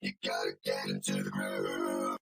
You gotta get into the groove.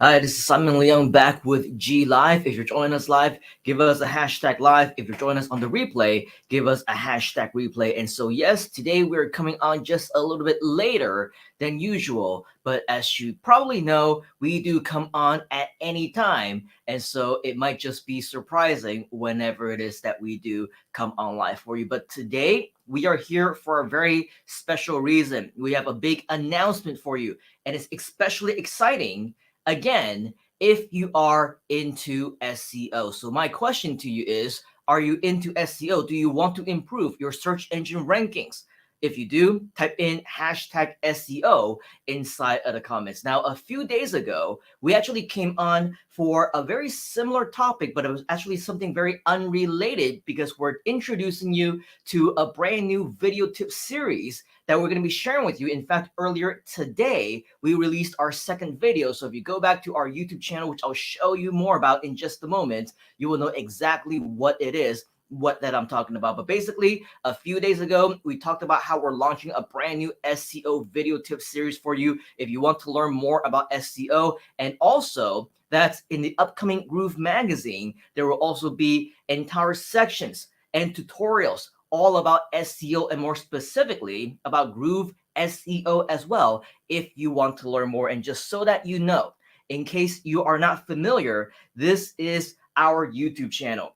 Hi, this is Simon Leung back with GLIVE. If you're joining us live, give us a hashtag live. If you're joining us on the replay, give us a hashtag replay. And so, yes, today we're coming on just a little bit later than usual. But as you probably know, we do come on at any time. And so it might just be surprising whenever it is that we do come on live for you. But today we are here for a very special reason. We have a big announcement for you, and it's especially exciting. Again, if you are into SEO. So my question to you is, are you into SEO? Do you want to improve your search engine rankings? If you do, type in hashtag SEO inside of the comments. Now, a few days ago, we actually came on for a very similar topic, but it was actually something very unrelated because we're introducing you to a brand new video tip series that we're going to be sharing with you. In fact, earlier today, we released our second video. So if you go back to our YouTube channel, which I'll show you more about in just a moment, you will know exactly what it is, what that I'm talking about. But basically, a few days ago, we talked about how we're launching a brand new SEO video tip series for you if you want to learn more about SEO. And also, that's in the upcoming Groove magazine, there will also be entire sections and tutorials all about SEO, and more specifically about Groove SEO as well, if you want to learn more. And just so that you know, in case you are not familiar, this is our YouTube channel.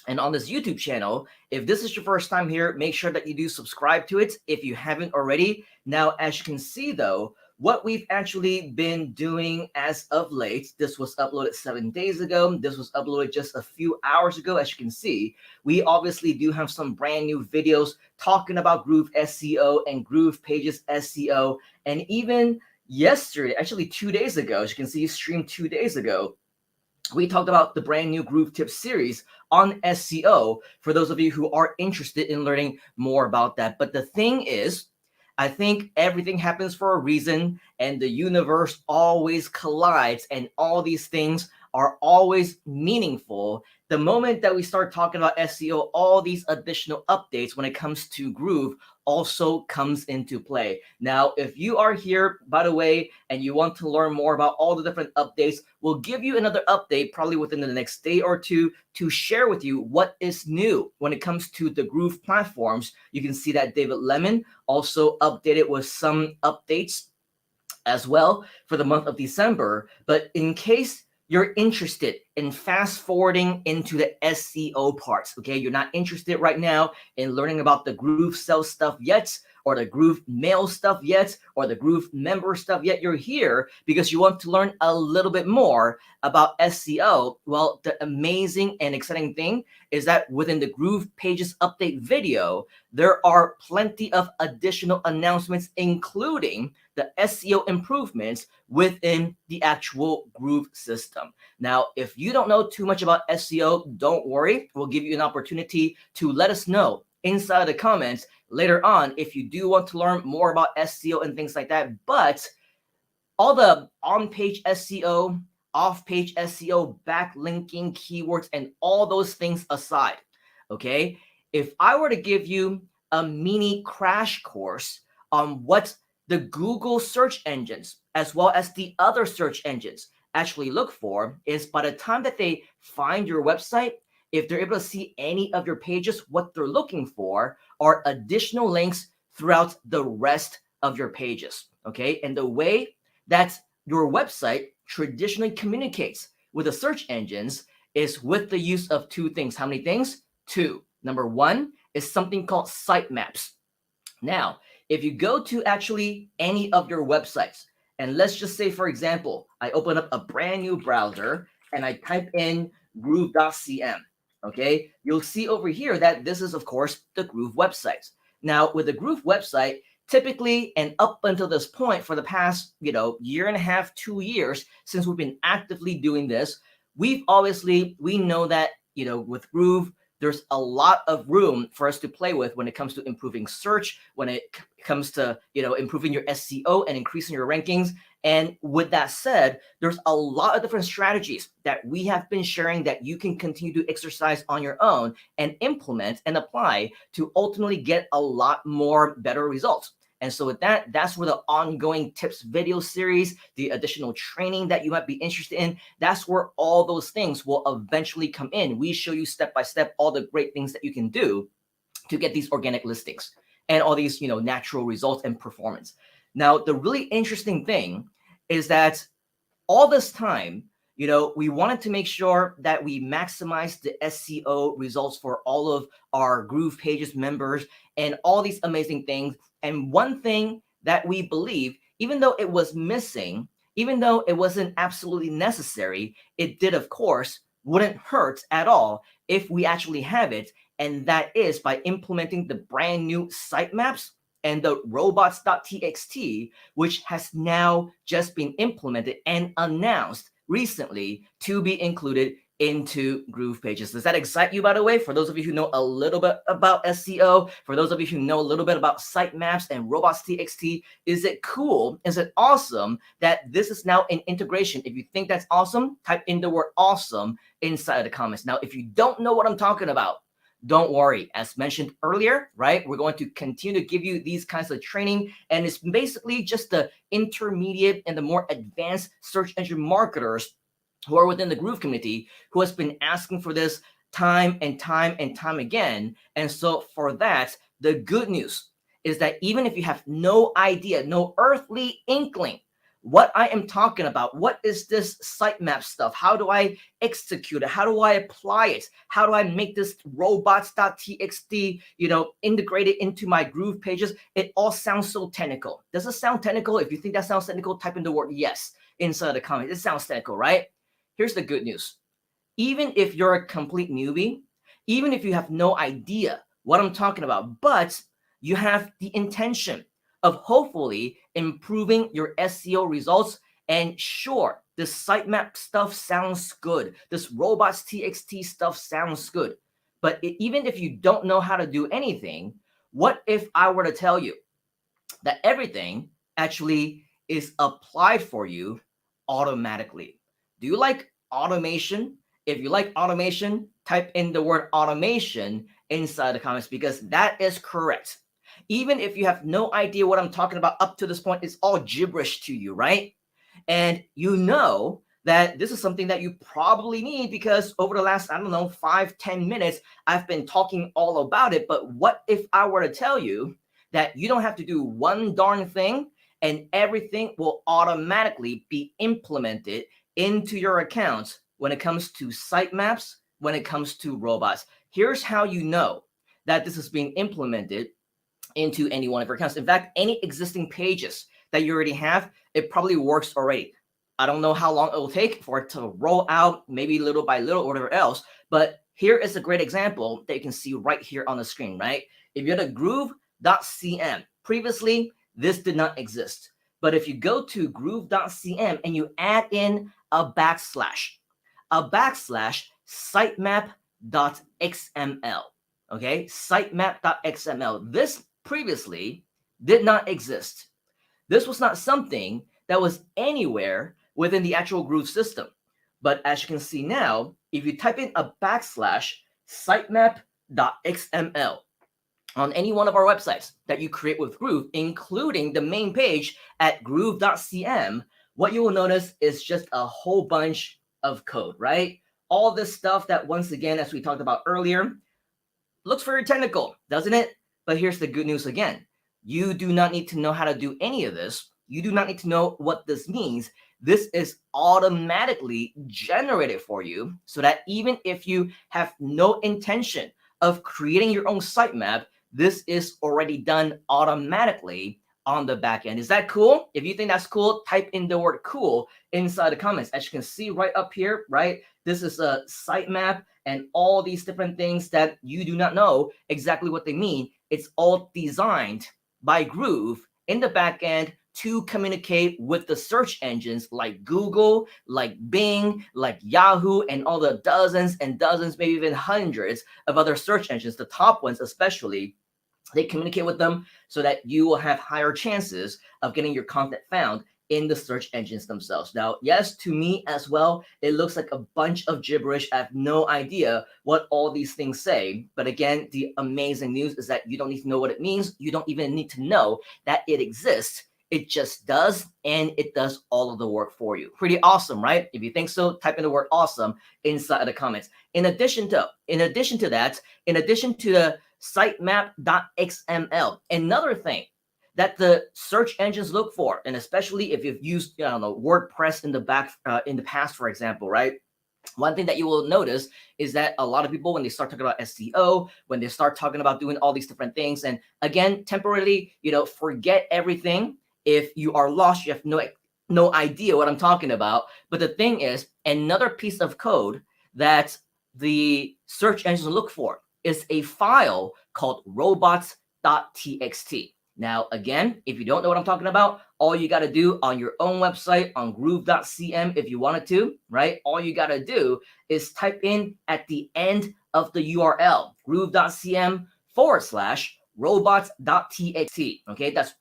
And on this YouTube channel, if this is your first time here, make sure that you do subscribe to it if you haven't already. Now, as you can see, though, what we've actually been doing as of late, this was uploaded 7 days ago. This was uploaded just a few hours ago. As you can see, we obviously do have some brand new videos talking about Groove SEO and GroovePages SEO. And even yesterday, actually 2 days ago, as you can see, streamed 2 days ago, we talked about the brand new Groove Tips series on SEO for those of you who are interested in learning more about that. But the thing is, I think everything happens for a reason, and the universe always collides, and all these things are always meaningful. The moment that we start talking about SEO, all these additional updates when it comes to Groove also comes into play. Now, if you are here, by the way, and you want to learn more about all the different updates, we'll give you another update probably within the next day or two to share with you what is new when it comes to the Groove platforms. You can see that David Lemon also updated with some updates as well for the month of December. But in case you're interested in fast forwarding into the SEO parts, okay, you're not interested right now in learning about the Groove Sell stuff yet, or the Groove Mail stuff yet, or the Groove Member stuff yet. You're here because you want to learn a little bit more about SEO. Well, the amazing and exciting thing is that within the Groove Pages update video, there are plenty of additional announcements, including the SEO improvements within the actual Groove system. Now, if you don't know too much about SEO, don't worry. We'll give you an opportunity to let us know inside the comments later on if you do want to learn more about SEO and things like that. But all the on-page SEO, off-page SEO, backlinking, keywords, and all those things aside, okay? If I were to give you a mini crash course on what the Google search engines, as well as the other search engines, actually look for, is by the time that they find your website, if they're able to see any of your pages, what they're looking for are additional links throughout the rest of your pages, okay? And the way that your website traditionally communicates with the search engines is with the use of two things. How many things? Two. Number one is something called sitemaps. Now, if you go to actually any of your websites, and let's just say, for example, I open up a brand new browser and I type in groove.cm, okay, you'll see over here that this is, of course, the Groove website. Now, with the Groove website, typically, and up until this point, for the past, year and a half, 2 years since we've been actively doing this, we know that, with Groove, there's a lot of room for us to play with when it comes to improving search, when it comes to, improving your SEO and increasing your rankings. And with that said, there's a lot of different strategies that we have been sharing that you can continue to exercise on your own and implement and apply to ultimately get a lot more better results. And so with that, that's where the ongoing tips video series, the additional training that you might be interested in, that's where all those things will eventually come in. We show you step by step all the great things that you can do to get these organic listings and all these, natural results and performance. Now, the really interesting thing is that all this time, we wanted to make sure that we maximize the SEO results for all of our GroovePages members and all these amazing things. And one thing that we believe, even though it was missing, even though it wasn't absolutely necessary, it did, of course, wouldn't hurt at all if we actually have it. And that is by implementing the brand new sitemaps and the Robots.txt, which has now just been implemented and announced recently to be included into GroovePages. Does that excite you, by the way? For those of you who know a little bit about SEO, for those of you who know a little bit about sitemaps and Robots.txt, is it cool? Is it awesome that this is now an integration? If you think that's awesome, type in the word awesome inside of the comments. Now, if you don't know what I'm talking about, don't worry. As mentioned earlier, right, we're going to continue to give you these kinds of training, and it's basically just the intermediate and the more advanced search engine marketers who are within the Groove community who has been asking for this time and time and time again. And so for that, the good news is that even if you have no idea, no earthly inkling what I am talking about, what is this sitemap stuff? How do I execute it? How do I apply it? How do I make this robots.txt, integrated into my GroovePages? It all sounds so technical. Does it sound technical? If you think that sounds technical, type in the word yes inside the comments. It sounds technical, right? Here's the good news. Even if you're a complete newbie, even if you have no idea what I'm talking about, but you have the intention of hopefully improving your SEO results. And sure, this sitemap stuff sounds good. This robots.txt stuff sounds good. But even if you don't know how to do anything, what if I were to tell you that everything actually is applied for you automatically? Do you like automation? If you like automation, type in the word automation inside the comments, because that is correct. Even if you have no idea what I'm talking about up to this point, it's all gibberish to you, right? And you know that this is something that you probably need because over the last, 5-10 minutes, I've been talking all about it. But what if I were to tell you that you don't have to do one darn thing and everything will automatically be implemented into your accounts when it comes to sitemaps, when it comes to robots? Here's how you know that this is being implemented into any one of your accounts. In fact, any existing pages that you already have, it probably works already. I don't know how long it will take for it to roll out, maybe little by little or whatever else, but here is a great example that you can see right here on the screen, right? If you go to groove.cm, previously this did not exist. But if you go to groove.cm and you add in a backslash sitemap.xml, okay, sitemap.xml, this previously did not exist. This was not something that was anywhere within the actual Groove system. But as you can see now, if you type in a backslash sitemap.xml on any one of our websites that you create with Groove, including the main page at groove.cm, what you will notice is just a whole bunch of code, right? All this stuff that, once again, as we talked about earlier, looks very technical, doesn't it? But here's the good news again. You do not need to know how to do any of this. You do not need to know what this means. This is automatically generated for you so that even if you have no intention of creating your own sitemap, this is already done automatically on the back end. Is that cool? If you think that's cool, type in the word cool inside the comments. As you can see right up here, right? This is a sitemap and all these different things that you do not know exactly what they mean. It's all designed by Groove in the back end to communicate with the search engines like Google, like Bing, like Yahoo, and all the dozens and dozens, maybe even hundreds of other search engines, the top ones especially. They communicate with them so that you will have higher chances of getting your content found in the search engines themselves. Now, yes, to me as well, it looks like a bunch of gibberish. I have no idea what all these things say. But again, the amazing news is that you don't need to know what it means. You don't even need to know that it exists. It just does, and it does all of the work for you. Pretty awesome, right? If you think so, type in the word awesome inside of the comments. In addition to that, in addition to the Sitemap.xml, another thing that the search engines look for, and especially if you've used, I don't know, WordPress in the past, for example, right? One thing that you will notice is that a lot of people, when they start talking about SEO, when they start talking about doing all these different things, and again, temporarily, forget everything. If you are lost, you have no idea what I'm talking about. But the thing is, another piece of code that the search engines look for is a file called Robots.txt. Now, again, if you don't know what I'm talking about, all you got to do on your own website, on Groove.cm, if you wanted to, right? All you got to do is type in at the end of the URL, Groove.cm/robots.txt. Okay, that's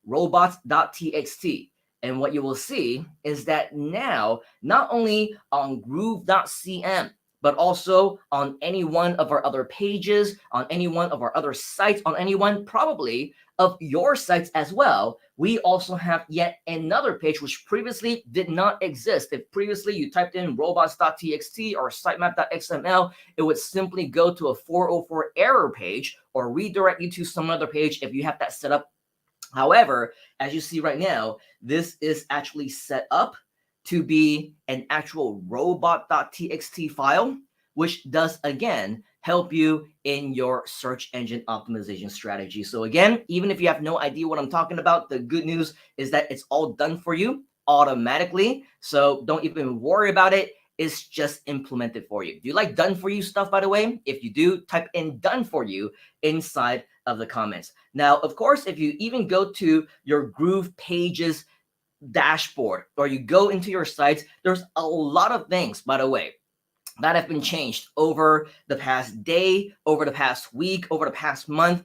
/robots.txt. And what you will see is that now, not only on Groove.cm, but also on any one of our other pages, on any one of our other sites, on any one probably of your sites as well, we also have yet another page which previously did not exist. If previously you typed in robots.txt or sitemap.xml, it would simply go to a 404 error page or redirect you to some other page if you have that set up. However, as you see right now, this is actually set up to be an actual robot.txt file, which does again help you in your search engine optimization strategy. So again, even if you have no idea what I'm talking about, the good news is that it's all done for you automatically. So don't even worry about it. It's just implemented for you. Do you like done for you stuff, by the way? If you do, type in done for you inside of the comments. Now, of course, if you even go to your GroovePages dashboard or you go into your sites, there's a lot of things, by the way, that have been changed over the past day, over the past week, over the past month.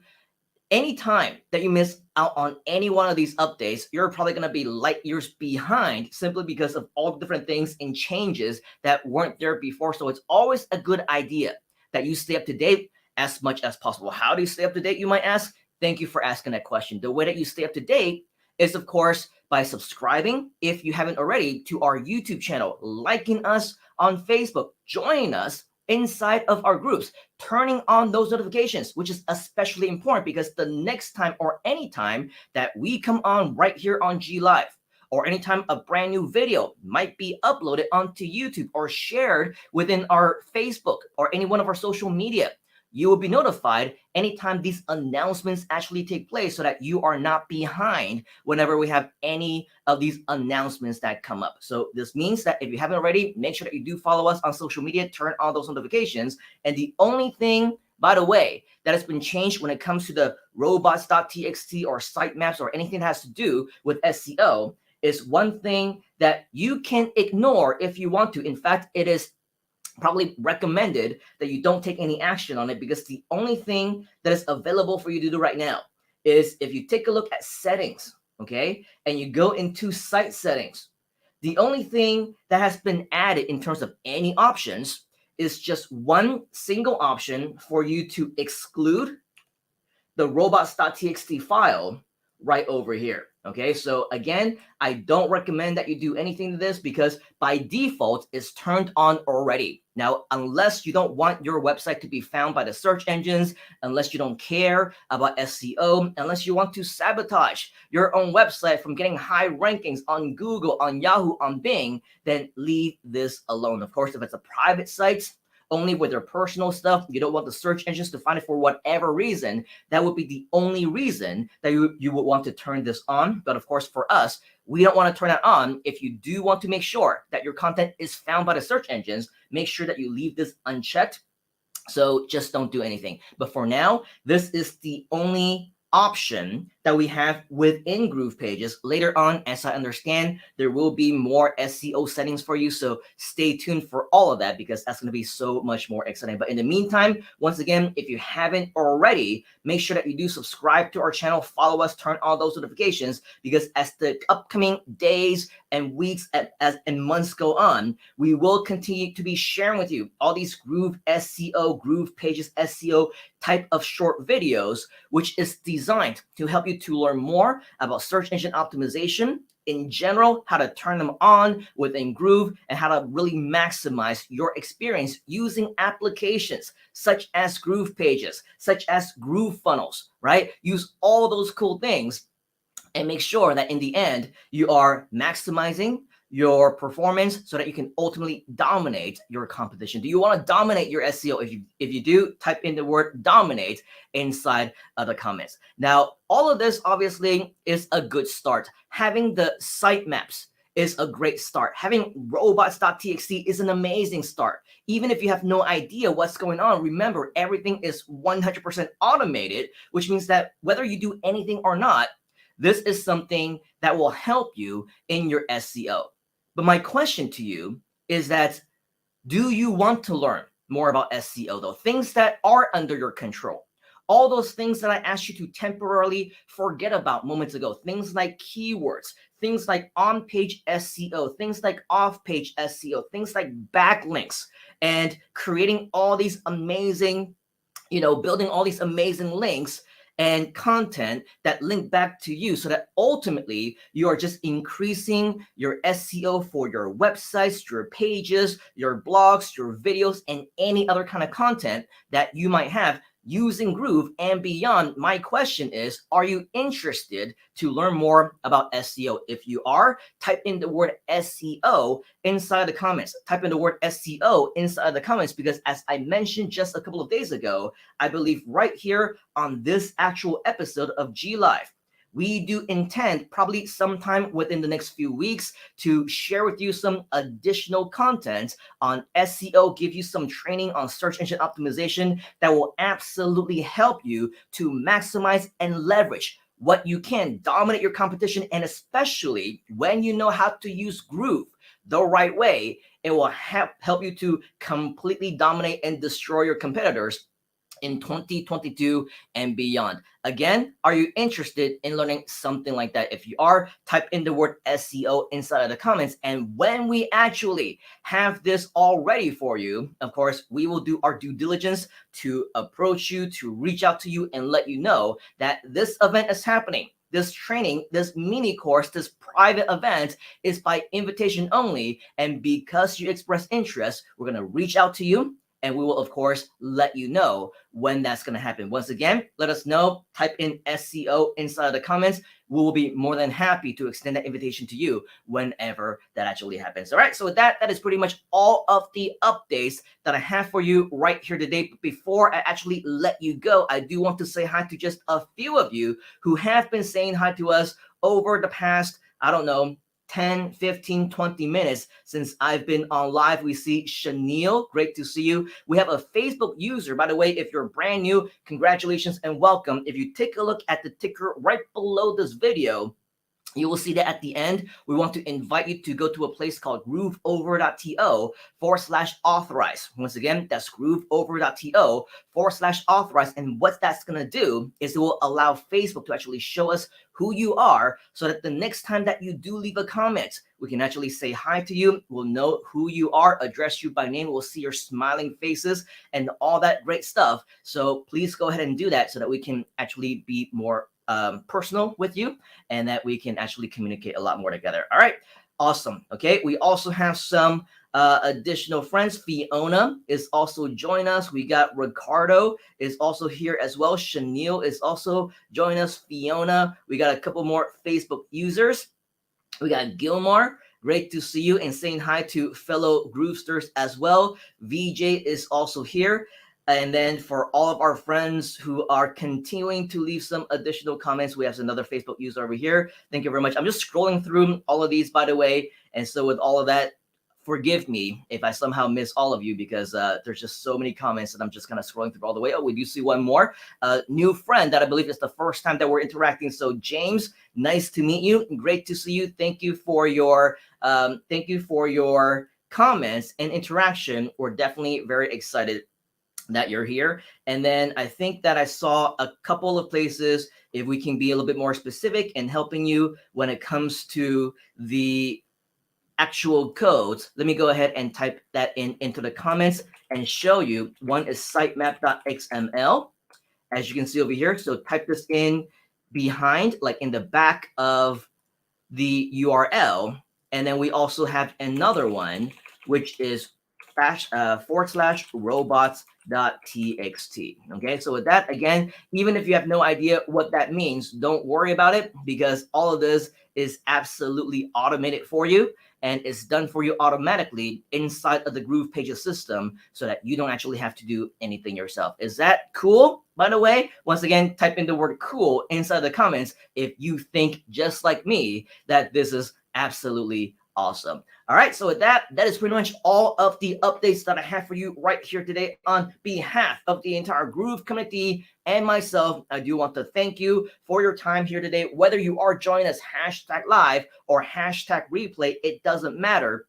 Anytime that you miss out on any one of these updates, you're probably going to be light years behind simply because of all the different things and changes that weren't there before. So it's always a good idea that you stay up to date as much as possible. How do you stay up to date, you might ask? Thank you for asking that question. The way that you stay up to date is, of course, by subscribing, if you haven't already, to our YouTube channel, liking us on Facebook, joining us inside of our groups, turning on those notifications, which is especially important because the next time or anytime that we come on right here on GLIVE, or anytime a brand new video might be uploaded onto YouTube or shared within our Facebook or any one of our social media, you will be notified anytime these announcements actually take place so that you are not behind whenever we have any of these announcements that come up. So this means that if you haven't already, make sure that you do follow us on social media, turn on those notifications. And the only thing, by the way, that has been changed when it comes to the robots.txt or sitemaps or anything that has to do with SEO is one thing that you can ignore if you want to. In fact, it is probably recommended that you don't take any action on it, because the only thing that is available for you to do right now is if you take a look at settings, okay, and you go into site settings, the only thing that has been added in terms of any options is just one single option for you to exclude the robots.txt file right over here. Okay, so again, I don't recommend that you do anything to this because by default it's turned on already. Now, unless you don't want your website to be found by the search engines, unless you don't care about SEO, unless you want to sabotage your own website from getting high rankings on Google, on Yahoo, on Bing, then leave this alone. Of course, if it's a private site, only with their personal stuff, you don't want the search engines to find it for whatever reason, that would be the only reason that you would want to turn this on. But of course, for us, we don't want to turn that on. If you do want to make sure that your content is found by the search engines, make sure that you leave this unchecked. So just don't do anything. But for now, this is the only option that we have within GroovePages. Later on, as I understand, there will be more SEO settings for you. So stay tuned for all of that because that's going to be so much more exciting. But in the meantime, once again, if you haven't already, make sure that you do subscribe to our channel, follow us, turn on those notifications, because as the upcoming days and weeks and months go on, we will continue to be sharing with you all these Groove SEO, GroovePages SEO type of short videos, which is designed to help you to learn more about search engine optimization in general, how to turn them on within Groove, and how to really maximize your experience using applications such as GroovePages, such as GrooveFunnels, right? Use all those cool things and make sure that in the end, you are maximizing your performance so that you can ultimately dominate your competition. Do you want to dominate your SEO? If you do, type in the word dominate inside of the comments. Now, all of this obviously is a good start. Having the sitemaps is a great start. Having Robots.txt is an amazing start. Even if you have no idea what's going on, remember, everything is 100% automated, which means that whether you do anything or not, this is something that will help you in your SEO. But my question to you is that, do you want to learn more about SEO though? Things that are under your control. All those things that I asked you to temporarily forget about moments ago. Things like keywords, things like on-page SEO, things like off-page SEO, things like backlinks, and creating all these amazing, building all these amazing links and content that link back to you so that ultimately you are just increasing your SEO for your websites, your pages, your blogs, your videos, and any other kind of content that you might have using Groove and beyond. My question is, are you interested to learn more about SEO? If you are, type in the word SEO inside the comments. Type in the word SEO inside the comments, because as I mentioned just a couple of days ago, I believe right here on this actual episode of GLIVE, we do intend probably sometime within the next few weeks to share with you some additional content on SEO, give you some training on search engine optimization that will absolutely help you to maximize and leverage what you can, dominate your competition, and especially when you know how to use Groove the right way, it will help you to completely dominate and destroy your competitors in 2022 and beyond. Again, are you interested in learning something like that? If you are, type in the word SEO inside of the comments. And when we actually have this all ready for you, of course, we will do our due diligence to approach you, to reach out to you and let you know that this event is happening. This training, this mini course, this private event is by invitation only. And because you express interest, we're going to reach out to you and we will, of course, let you know when that's going to happen. Once again, let us know. Type in SEO inside the comments. We will be more than happy to extend that invitation to you whenever that actually happens. All right, so with that, that is pretty much all of the updates that I have for you right here today. But before I actually let you go, I do want to say hi to just a few of you who have been saying hi to us over the past, 10, 15, 20 minutes since I've been on live. We see Chanel, great to see you. We have a Facebook user, by the way, if you're brand new, congratulations and welcome. If you take a look at the ticker right below this video, you will see that at the end, we want to invite you to go to a place called grooveover.to/authorize. Once again, that's grooveover.to/authorize. And what that's going to do is it will allow Facebook to actually show us who you are so that the next time that you do leave a comment, we can actually say hi to you. We'll know who you are, address you by name. We'll see your smiling faces and all that great stuff. So please go ahead and do that so that we can actually be more personal with you and that we can actually communicate a lot more together. All right, awesome. Okay, we also have some additional friends. Fiona is also joining us. We got Ricardo is also here as well. Chanel is also joining us. Fiona, we got a couple more Facebook users. We got Gilmar, great to see you, and saying hi to fellow Groovesters as well. VJ is also here. And then for all of our friends who are continuing to leave some additional comments, we have another Facebook user over here. Thank you very much. I'm just scrolling through all of these, by the way. And so with all of that, forgive me if I somehow miss all of you, because there's just so many comments that I'm just kind of scrolling through all the way. Oh, we do see one more new friend that I believe is the first time that we're interacting. So James, nice to meet you. Great to see you. Thank you for your comments and interaction. We're definitely very excited that you're here. And then I think that I saw a couple of places, if we can be a little bit more specific in helping you when it comes to the actual codes. Let me go ahead and type that into the comments and show you. One is Sitemap.xml, as you can see over here. So type this in behind, like in the back of the URL. And then we also have another one, which is /robots.txt. Okay, so with that, again, even if you have no idea what that means, don't worry about it, because all of this is absolutely automated for you, and it's done for you automatically inside of the GroovePages system, so that you don't actually have to do anything yourself. Is that cool? By the way, once again, type in the word cool inside the comments if you think, just like me, that this is absolutely awesome. All right, so with that, that is pretty much all of the updates that I have for you right here today. On behalf of the entire Groove community and myself, I do want to thank you for your time here today. Whether you are joining us #live or #replay, it doesn't matter.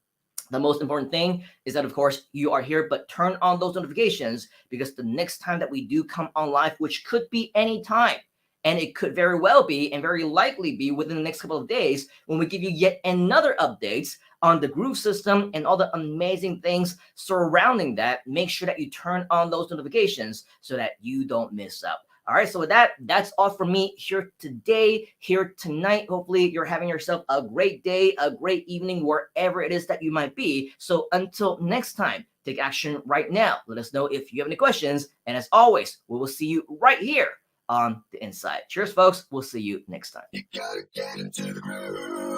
The most important thing is that, of course, you are here, but turn on those notifications, because the next time that we do come on live, which could be any time, and it could very well be, and very likely be, within the next couple of days, when we give you yet another updates on the Groove system and all the amazing things surrounding that, make sure that you turn on those notifications so that you don't miss out. All right, so with that, that's all from me here today, here tonight. Hopefully you're having yourself a great day, a great evening, wherever it is that you might be. So until next time, take action right now. Let us know if you have any questions. And as always, we will see you right here on the inside. Cheers, folks. We'll see you next time. You gotta get into the groove.